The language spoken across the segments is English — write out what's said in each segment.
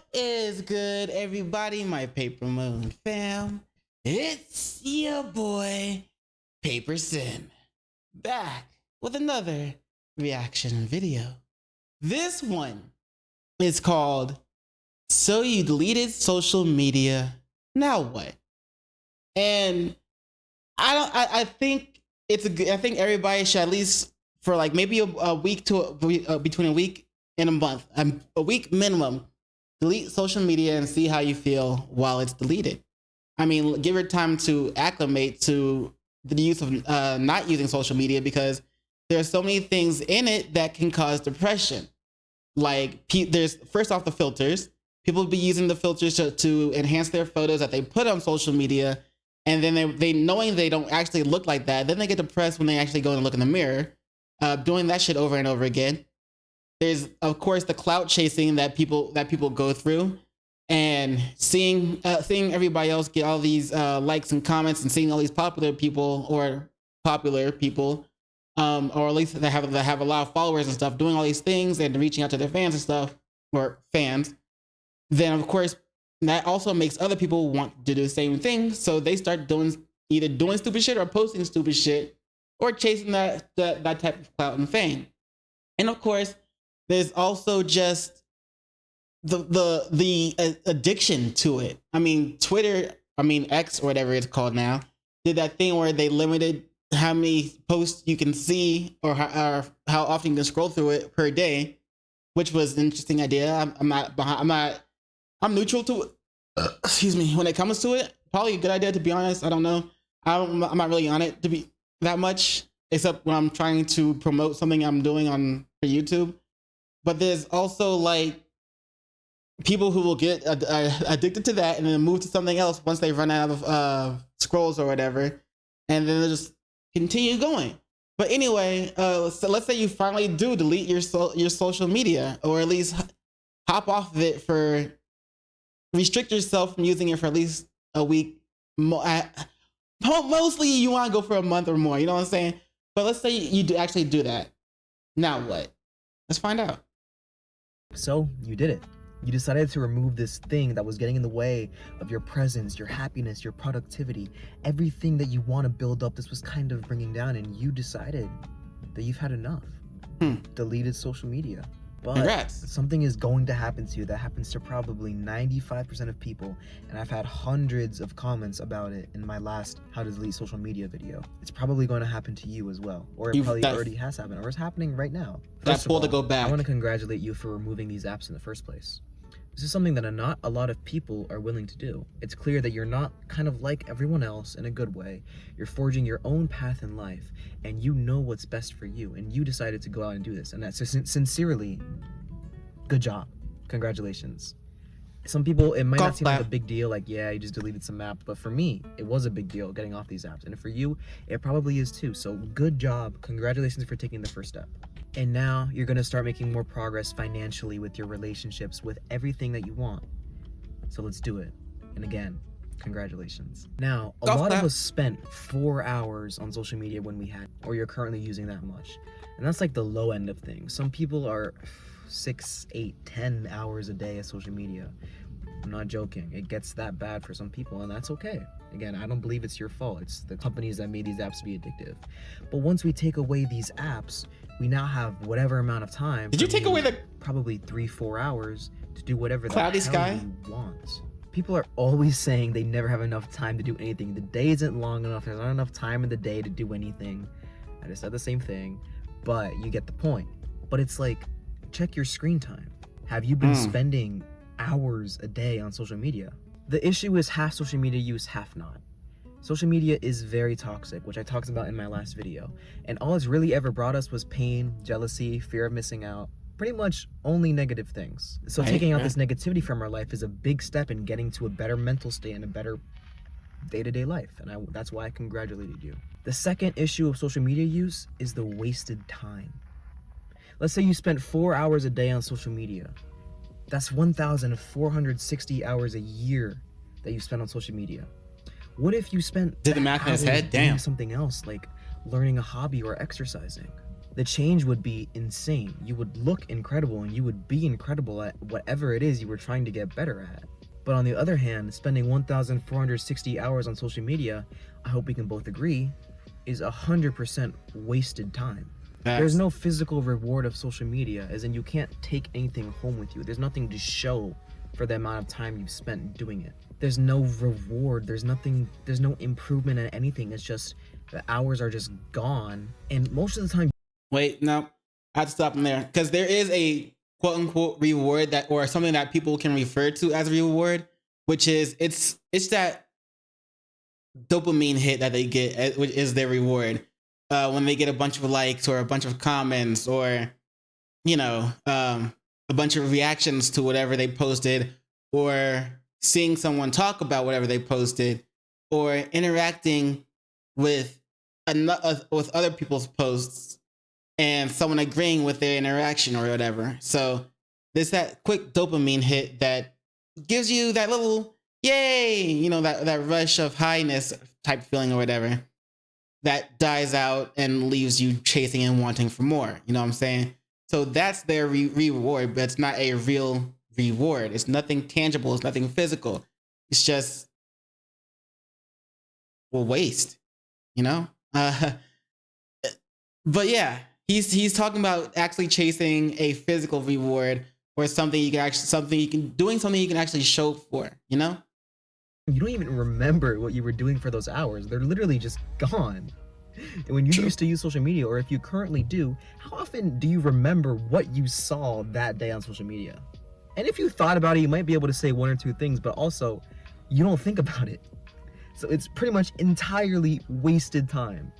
What is good, everybody? My Paper Moon fam. It's your boy, PaperSin, back with another reaction video. This one is called So You Deleted Social Media, Now What? And I think it's a good, I think everybody should at least for like maybe a week to between a week and a month, a week minimum, delete social media and see how you feel while it's deleted. I mean, give it time to acclimate to the use of not using social media, because there's so many things in it that can cause depression. Like there's first off the filters. People be using the filters to enhance their photos that they put on social media, and then they knowing they don't actually look like that, then they get depressed when they actually go and look in the mirror, doing that shit over and over again. There's of course the clout chasing that people go through, and seeing everybody else get all these likes and comments, and seeing all these popular people, or at least that have a lot of followers and stuff, doing all these things and reaching out to their fans and stuff, or fans. Then of course that also makes other people want to do the same thing, so they start either doing stupid shit or posting stupid shit or chasing that type of clout and fame. And of course there's also just the addiction to it. I mean, X or whatever it's called now, did that thing where they limited how many posts you can see, or how often you can scroll through it per day, which was an interesting idea. I'm neutral to it. Excuse me. When it comes to it, probably a good idea, to be honest. I don't know. I'm not really on it to be that much, except when I'm trying to promote something I'm doing for YouTube. But there's also like people who will get addicted to that and then move to something else once they run out of scrolls or whatever, and then they'll just continue going. But anyway, so let's say you finally do delete your social media, or at least hop off of it restrict yourself from using it for at least a week. Mostly you want to go for a month or more, you know what I'm saying? But let's say you actually do that. Now what? Let's find out. So you did it. You decided to remove this thing that was getting in the way of your presence, your happiness, your productivity, everything that you want to build up. This was kind of bringing down, and you decided that you've had enough. Deleted social media. But Congrats. Something is going to happen to you that happens to probably 95% of people, and I've had hundreds of comments about it in my last How to Delete Social Media video. It's probably going to happen to you as well, or it probably already has happened, or it's happening right now. That's cool to go back. I want to congratulate you for removing these apps in the first place. This is something that not a lot of people are willing to do. It's clear that you're not kind of like everyone else in a good way. You're forging your own path in life, and you know what's best for you, and you decided to go out and do this. And that's sincerely, good job. Congratulations. Some people, it might not seem like a big deal, like, yeah, you just deleted some apps, but for me, it was a big deal getting off these apps. And for you, it probably is too. So good job. Congratulations for taking the first step. And now you're going to start making more progress financially with your relationships, with everything that you want. So let's do it. And again, congratulations. Now, a lot of us spent 4 hours on social media when we had, or you're currently using that much. And that's like the low end of things. Some people are 6, 8, 10 hours a day of social media. I'm not joking. It gets that bad for some people, and that's okay. Again, I don't believe it's your fault. It's the companies that made these apps be addictive. But once we take away these apps, we now have whatever amount of time. Did you take away the probably 3-4 hours to do whatever the cloudy hell sky you want? People are always saying they never have enough time to do anything. The day isn't long enough. There's not enough time in the day to do anything. I just said the same thing, but you get the point. But it's like, check your screen time. Have you been spending hours a day on social media? The issue is half social media use, half not. Social media is very toxic, which I talked about in my last video, and all it's really ever brought us was pain, jealousy, fear of missing out, pretty much only negative things. So taking out this negativity from our life is a big step in getting to a better mental state and a better day-to-day life, and that's why I congratulated you. The second issue of social media use is the wasted time. Let's say you spent 4 hours a day on social media. That's 1,460 hours a year that you spend on social media. What if you spent did the math in his head? Damn. Doing something else, like learning a hobby or exercising? the change would be insane. You would look incredible and you would be incredible at whatever it is you were trying to get better at. But on the other hand, spending 1,460 hours on social media, I hope we can both agree, is 100% wasted time. There's no physical reward of social media, as in you can't take anything home with you. There's nothing to show for the amount of time you've spent doing it. There's no reward, there's no improvement in anything. It's just the hours are just gone, and most of the time. Wait, no, I have to stop him there, because there is a quote unquote reward that, or something that people can refer to as a reward, which is it's that dopamine hit that they get, which is their reward. When they get a bunch of likes or a bunch of comments or, a bunch of reactions to whatever they posted, or seeing someone talk about whatever they posted, or interacting with other people's posts and someone agreeing with their interaction or whatever. So there's that quick dopamine hit that gives you that little yay, that rush of highness type feeling or whatever, that dies out and leaves you chasing and wanting for more. You know what I'm saying? So that's their reward, but it's not a real reward. It's nothing tangible. It's nothing physical. It's just, waste, but yeah, he's talking about actually chasing a physical reward, or something you can actually show for, You don't even remember what you were doing for those hours. They're literally just gone. And when you used to use social media, or if you currently do, how often do you remember what you saw that day on social media? And if you thought about it, you might be able to say one or two things, but also you don't think about it. So it's pretty much entirely wasted time.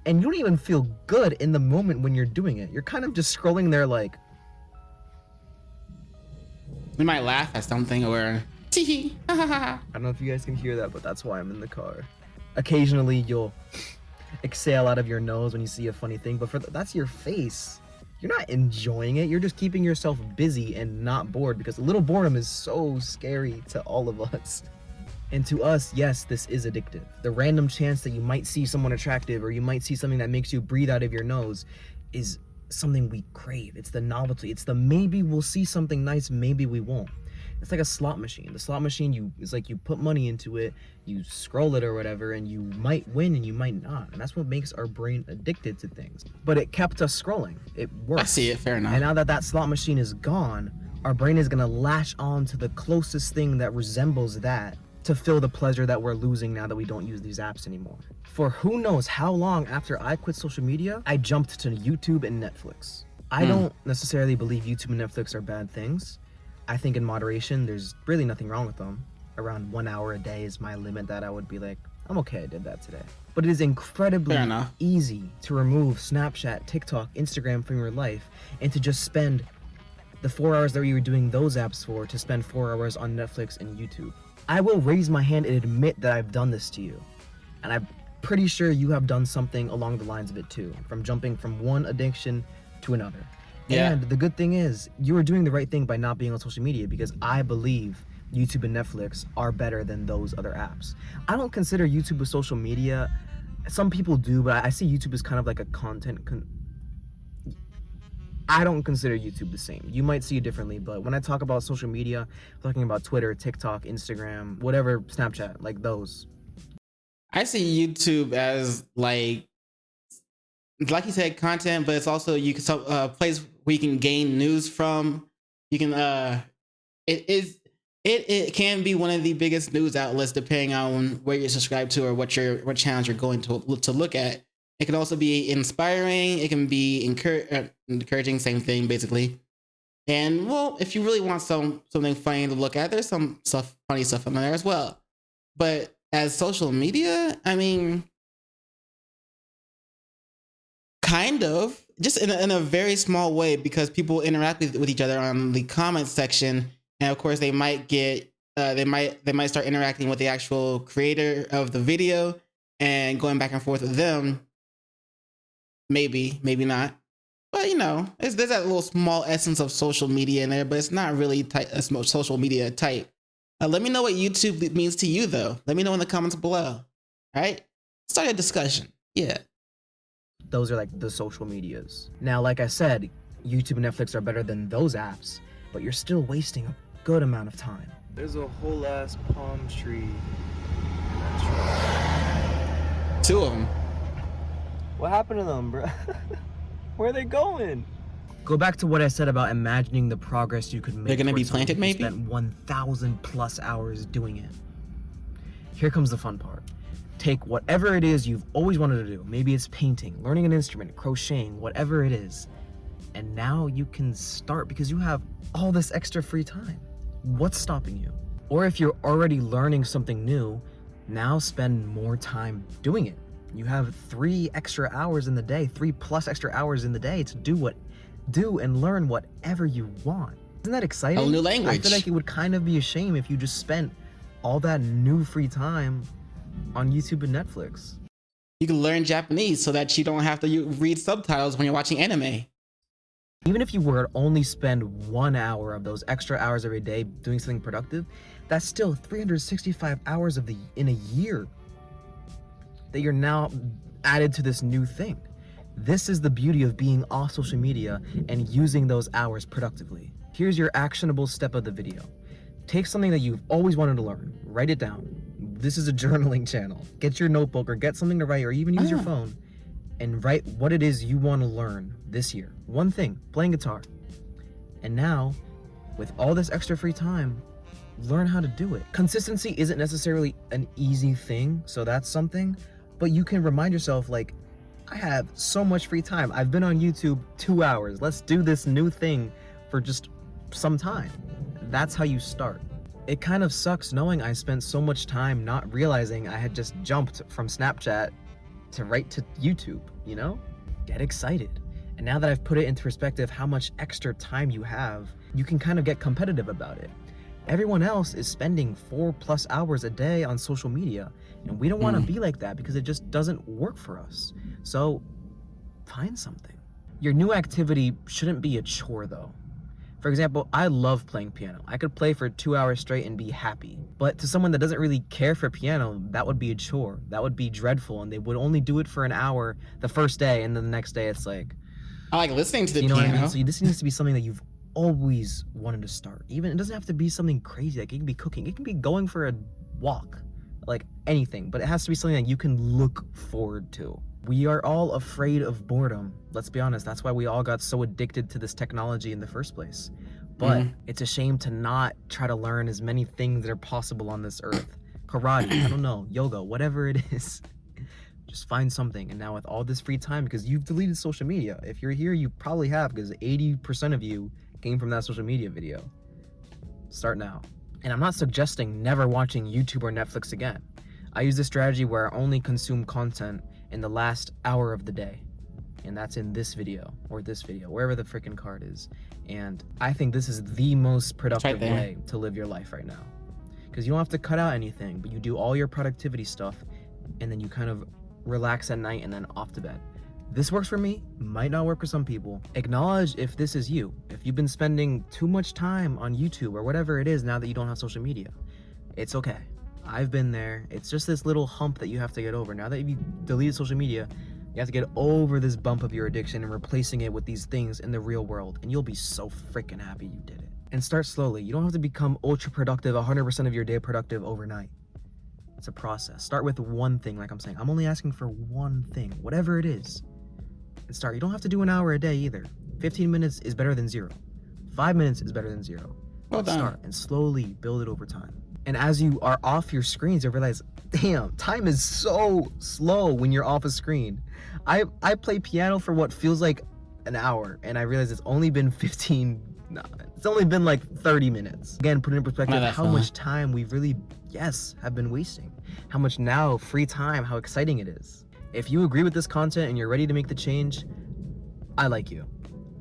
And you don't even feel good in the moment when you're doing it. You're kind of just scrolling there like... We might laugh at something, or... I don't know if you guys can hear that, but that's why I'm in the car. Occasionally you'll exhale out of your nose when you see a funny thing, but that's your face. You're not enjoying it. You're just keeping yourself busy and not bored, because a little boredom is so scary to all of us. And to us, yes, this is addictive. The random chance that you might see someone attractive, or you might see something that makes you breathe out of your nose, is something we crave. It's the novelty. It's the maybe we'll see something nice, maybe we won't. It's like a slot machine. The slot machine, it's like you put money into it, you scroll it or whatever, and you might win and you might not. And that's what makes our brain addicted to things. But it kept us scrolling. It worked. I see it, fair enough. And now that slot machine is gone, our brain is gonna latch on to the closest thing that resembles that to feel the pleasure that we're losing now that we don't use these apps anymore. For who knows how long after I quit social media, I jumped to YouTube and Netflix. I don't necessarily believe YouTube and Netflix are bad things. I think in moderation, there's really nothing wrong with them. Around 1 hour a day is my limit that I would be like, I'm okay, I did that today. But it is incredibly easy to remove Snapchat, TikTok, Instagram from your life, and to just spend the 4 hours that you were doing those apps for, to spend 4 hours on Netflix and YouTube. I will raise my hand and admit that I've done this to you. And I'm pretty sure you have done something along the lines of it too, from jumping from one addiction to another. Yeah. And the good thing is, you are doing the right thing by not being on social media, because I believe YouTube and Netflix are better than those other apps. I don't consider YouTube a social media. Some people do, but I see YouTube as kind of like a content... I don't consider YouTube the same. You might see it differently, but when I talk about social media, I'm talking about Twitter, TikTok, Instagram, whatever, Snapchat, like those. I see YouTube as like you said, content, but it's also a place where you can gain news from. You can it can be one of the biggest news outlets depending on where you're subscribed to or what channels you're going to look at. It can also be inspiring. It can be encouraging, same thing basically. And well, if you really want something funny to look at, there's some funny stuff on there as well. But as social media, I mean, kind of, just in a very small way, because people interact with each other on the comment section, and of course they might get they might start interacting with the actual creator of the video and going back and forth with them. Maybe not, but there's that little small essence of social media in there, but it's not really social media type. Let me know what YouTube means to you, though. Let me know in the comments below. All right, start a discussion. Yeah. Those are like the social medias. Now, like I said, YouTube and Netflix are better than those apps, but you're still wasting a good amount of time. There's a whole ass palm tree. Two of them. What happened to them, bro? Where are they going? Go back to what I said about imagining the progress you could make. They're gonna be planted, maybe? Spent 1,000 plus hours doing it. Here comes the fun part. Take whatever it is you've always wanted to do. Maybe it's painting, learning an instrument, crocheting, whatever it is. And now you can start because you have all this extra free time. What's stopping you? Or if you're already learning something new, now spend more time doing it. You have 3 extra hours in the day, 3+ extra hours in the day to do and learn whatever you want. Isn't that exciting? A new language. I feel like it would kind of be a shame if you just spent all that new free time on YouTube and Netflix. You can learn Japanese so that you don't have to read subtitles when you're watching anime. Even if you were to only spend 1 hour of those extra hours every day doing something productive, that's still 365 hours in a year that you're now added to this new thing. This is the beauty of being off social media and using those hours productively. Here's your actionable step of the video. Take something that you've always wanted to learn, write it down. This is a journaling channel. Get your notebook or get something to write, or even use your phone and write what it is you want to learn this year. One thing, playing guitar. And now, with all this extra free time, learn how to do it. Consistency isn't necessarily an easy thing, so that's something, but you can remind yourself, like, I have so much free time. I've been on YouTube 2 hours. Let's do this new thing for just some time. That's how you start. It kind of sucks knowing I spent so much time not realizing I had just jumped from Snapchat to right to YouTube, you know? Get excited. And now that I've put it into perspective how much extra time you have, you can kind of get competitive about it. Everyone else is spending 4+ hours a day on social media, and we don't want to be like that because it just doesn't work for us. So find something. Your new activity shouldn't be a chore though. For example, I love playing piano. I could play for 2 hours straight and be happy. But to someone that doesn't really care for piano, that would be a chore. That would be dreadful, and they would only do it for an hour the first day, and then the next day it's like... I like listening to the piano. You know what I mean? So this needs to be something that you've always wanted to start. Even, it doesn't have to be something crazy. Like, it can be cooking. It can be going for a walk. Like, anything. But it has to be something that you can look forward to. We are all afraid of boredom. Let's be honest. That's why we all got so addicted to this technology in the first place. But it's a shame to not try to learn as many things that are possible on this earth. Karate, I don't know, yoga, whatever it is. Just find something. And now with all this free time, because you've deleted social media. If you're here, you probably have, because 80% of you came from that social media video. Start now. And I'm not suggesting never watching YouTube or Netflix again. I use this strategy where I only consume content in the last hour of the day. And that's in this video, or this video, wherever the freaking card is. And I think this is the most productive way to live your life right now. Because you don't have to cut out anything, but you do all your productivity stuff, and then you kind of relax at night and then off to bed. This works for me, might not work for some people. Acknowledge if this is you. If you've been spending too much time on YouTube or whatever it is now that you don't have social media. It's okay. I've been there. It's just this little hump that you have to get over. Now that you've deleted social media, you have to get over this bump of your addiction and replacing it with these things in the real world, and you'll be so freaking happy you did it. And start slowly. You don't have to become ultra productive, 100% of your day productive overnight. It's a process. Start with one thing, like I'm saying. I'm only asking for one thing, whatever it is. And start. You don't have to do an hour a day either. 15 minutes is better than 0. 5 minutes is better than 0. Start and slowly build it over time. And as you are off your screens, you realize, damn, time is so slow when you're off a screen. I play piano for what feels like an hour, and I realize it's only been it's only been like 30 minutes. Again, put it in perspective how much time we really, have been wasting. How much now, free time, how exciting it is. If you agree with this content and you're ready to make the change, I like you.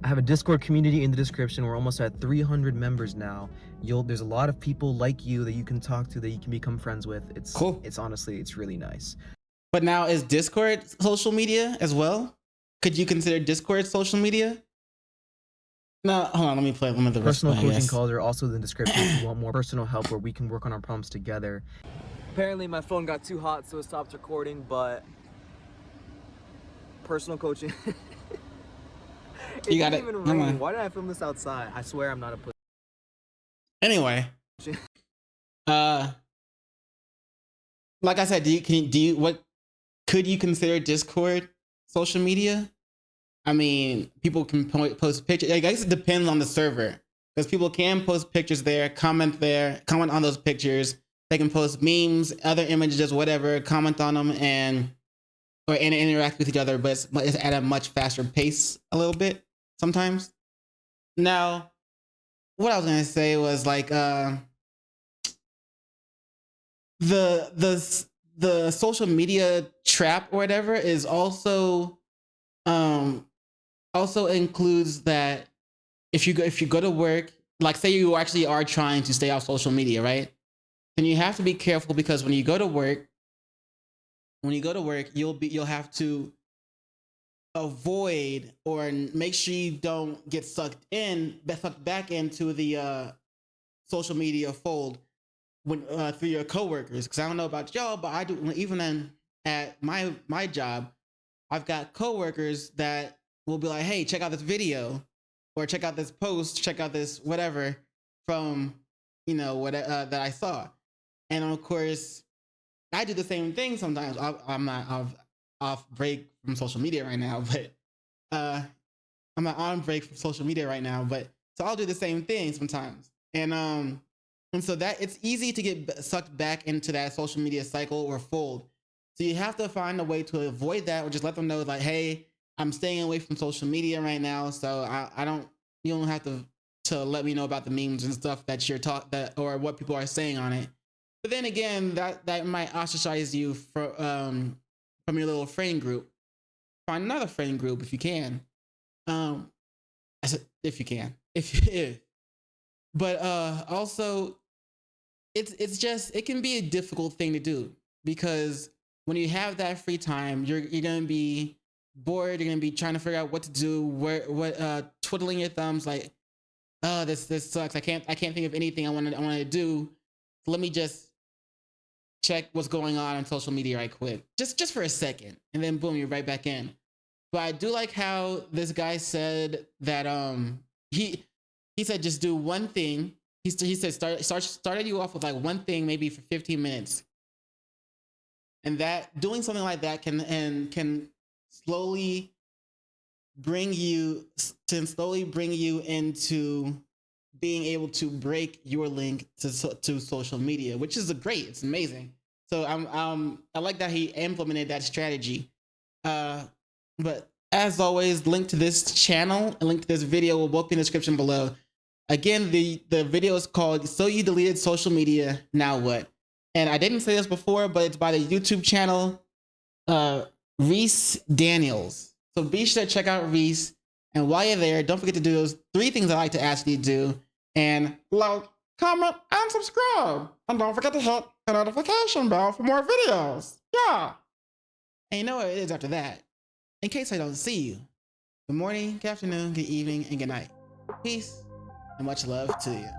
I have a Discord community in the description. We're almost at 300 members now. There's a lot of people like you that you can talk to, that you can become friends with. It's cool. It's honestly, it's really nice. But now, is Discord social media as well? Could you consider Discord social media? No, hold on, let me play one of the personal coaching calls are also in the description if you want more personal help where we can work on our problems together. Apparently my phone got too hot, so it stopped recording, but personal coaching. You got it. Even Come rain. on. Why did I film this outside? I swear I'm not a pussy. Anyway, like I said, what could you consider Discord social media? I mean, people can post pictures. I guess it depends on the server, because people can post pictures there, comment on those pictures. They can post memes, other images, whatever, comment on them, and interact with each other, but it's at a much faster pace a little bit sometimes. Now, what I was gonna say was like the social media trap or whatever is also includes that if you go to work, like say you actually are trying to stay off social media, right? Then you have to be careful, because when you go to work, you'll have to avoid or make sure you don't get sucked back into the social media fold when through your coworkers. Because I don't know about y'all, but I do. Even at my job, I've got coworkers that will be like, "Hey, check out this video, or check out this post, check out this whatever from what that I saw," and of course, I do the same thing sometimes. I'm not off break from social media right now, but I'm not on break from social media right now, but so I'll do the same thing sometimes, and so that it's easy to get sucked back into that social media cycle or fold. So you have to find a way to avoid that, or just let them know like, hey, I'm staying away from social media right now, so you don't have to let me know about the memes and stuff that you're or what people are saying on it. But then again, that might ostracize you from your little friend group. Find another friend group if you can. I said if you can. If but also it's just, it can be a difficult thing to do, because when you have that free time, you're gonna be bored, you're gonna be trying to figure out what to do, twiddling your thumbs like, oh, this sucks. I can't think of anything I want to do. Let me just check what's going on social media right quick, just for a second, and then boom, you're right back in. But I do like how this guy said that he said just do one thing. He said started you off with like one thing, maybe for 15 minutes, and that doing something like that can slowly bring you into being able to break your link to social media, which is great. It's amazing. So I like that he implemented that strategy. But as always, link to this channel and link to this video will both be in the description below. Again, the video is called "So You Deleted Social Media, Now What?" And I didn't say this before, but it's by the YouTube channel Reece Daniels. So be sure to check out Reece. And while you're there, don't forget to do those 3 things I like to ask you to do. And like, comment, and subscribe. And don't forget to hit the notification bell for more videos. Yeah. And you know what it is after that. In case I don't see you, good morning, good afternoon, good evening, and good night. Peace and much love to you.